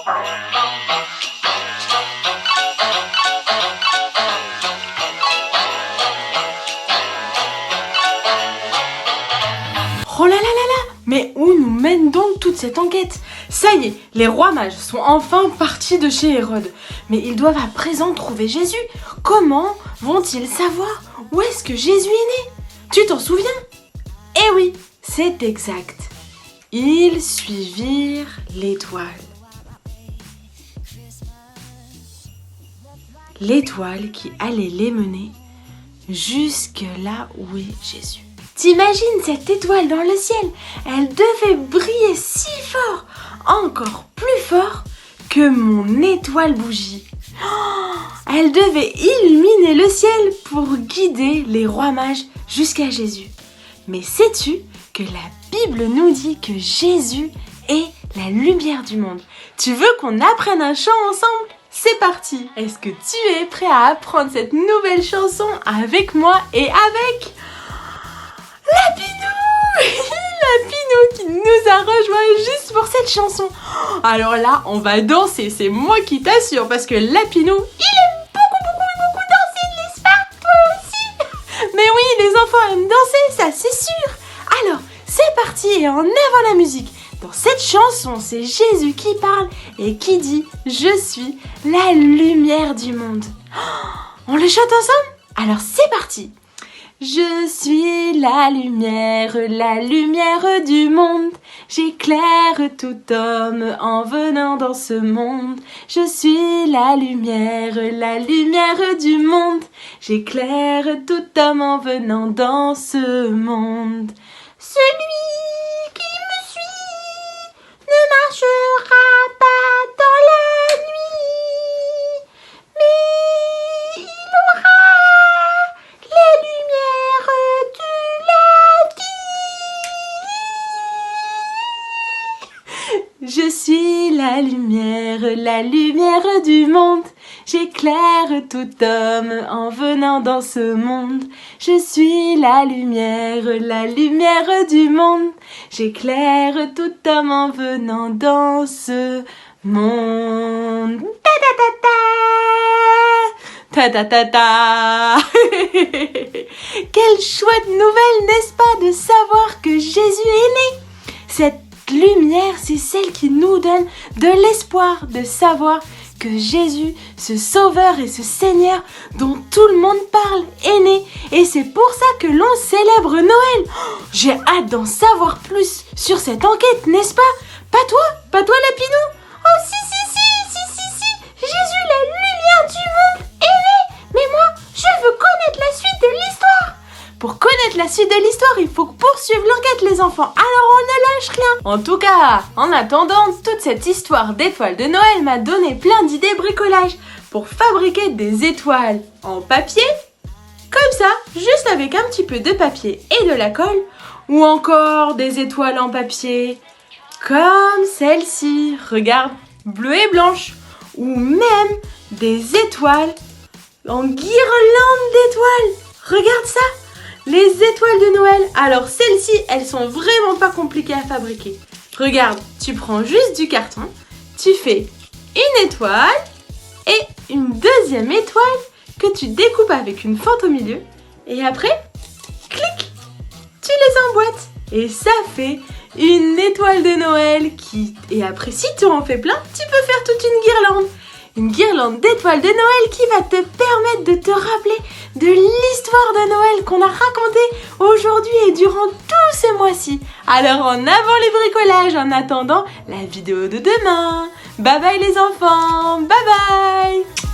Oh là là là là! Mais où nous mène donc toute cette enquête? Ça y est, les rois mages sont enfin partis de chez Hérode. Mais ils doivent à présent trouver Jésus. Comment vont-ils savoir où est-ce que Jésus est né? Tu t'en souviens? Eh oui, c'est exact. Ils suivirent l'étoile. L'étoile qui allait les mener jusque là où est Jésus. T'imagines cette étoile dans le ciel? Elle devait briller si fort, encore plus fort que mon étoile bougie. Oh, elle devait illuminer le ciel pour guider les rois mages jusqu'à Jésus. Mais sais-tu que la Bible nous dit que Jésus est la lumière du monde? Tu veux qu'on apprenne un chant ensemble? C'est parti! Est-ce que tu es prêt à apprendre cette nouvelle chanson avec moi et avec Lapinou! Lapinou qui nous a rejoint juste pour cette chanson. Alors là, on va danser, c'est moi qui t'assure, parce que Lapinou, il aime beaucoup danser, n'est-ce pas? Toi aussi? Mais oui, les enfants aiment danser, ça c'est sûr. Alors, c'est parti et en avant la musique. Dans cette chanson, c'est Jésus qui parle et qui dit « Je suis la lumière du monde ». On le chante ensemble? Alors c'est parti! Je suis la lumière du monde. J'éclaire tout homme en venant dans ce monde. Je suis la lumière du monde. J'éclaire tout homme en venant dans ce monde. Celui qui me suit ne marchera pas dans la nuit, mais il aura les lumières de la vie. Je suis la lumière du monde. J'éclaire tout homme en venant dans ce monde. Je suis la lumière du monde. J'éclaire tout homme en venant dans ce monde. Ta ta ta ta ta. Quelle chouette nouvelle, n'est-ce pas, de savoir que Jésus est né. Cette lumière, c'est celle qui nous donne de l'espoir de savoir que Jésus, ce Sauveur et ce Seigneur dont tout le monde parle, est né. Et c'est pour ça que l'on célèbre Noël. Oh, j'ai hâte d'en savoir plus sur cette enquête, n'est-ce pas? Pas toi Lapinou? Oh si. Jésus, la lumière du monde, est né. Mais moi, je veux connaître la suite de l'histoire. Pour connaître la suite de l'histoire, il faut poursuivre l'enquête, les enfants. Alors on ne lâche rien. En tout cas, en attendant, toute cette histoire d'étoiles de Noël m'a donné plein d'idées bricolage pour fabriquer des étoiles en papier, comme ça, juste avec un petit peu de papier et de la colle, ou encore des étoiles en papier, comme celle-ci, regarde, bleue et blanche, ou même des étoiles en guirlande d'étoiles. Regarde ça! Les étoiles de Noël. Alors celles-ci, elles sont vraiment pas compliquées à fabriquer. Regarde, tu prends juste du carton, tu fais une étoile et une deuxième étoile que tu découpes avec une fente au milieu. Et après, clic, tu les emboîtes. Et ça fait une étoile de Noël qui... Et après, si tu en fais plein, tu peux faire toute une guirlande. Une guirlande d'étoiles de Noël qui va te permettre de te rappeler de l'histoire de Noël qu'on a racontée aujourd'hui et durant tout ce mois-ci. Alors en avant les bricolages en attendant la vidéo de demain. Bye bye les enfants, bye bye.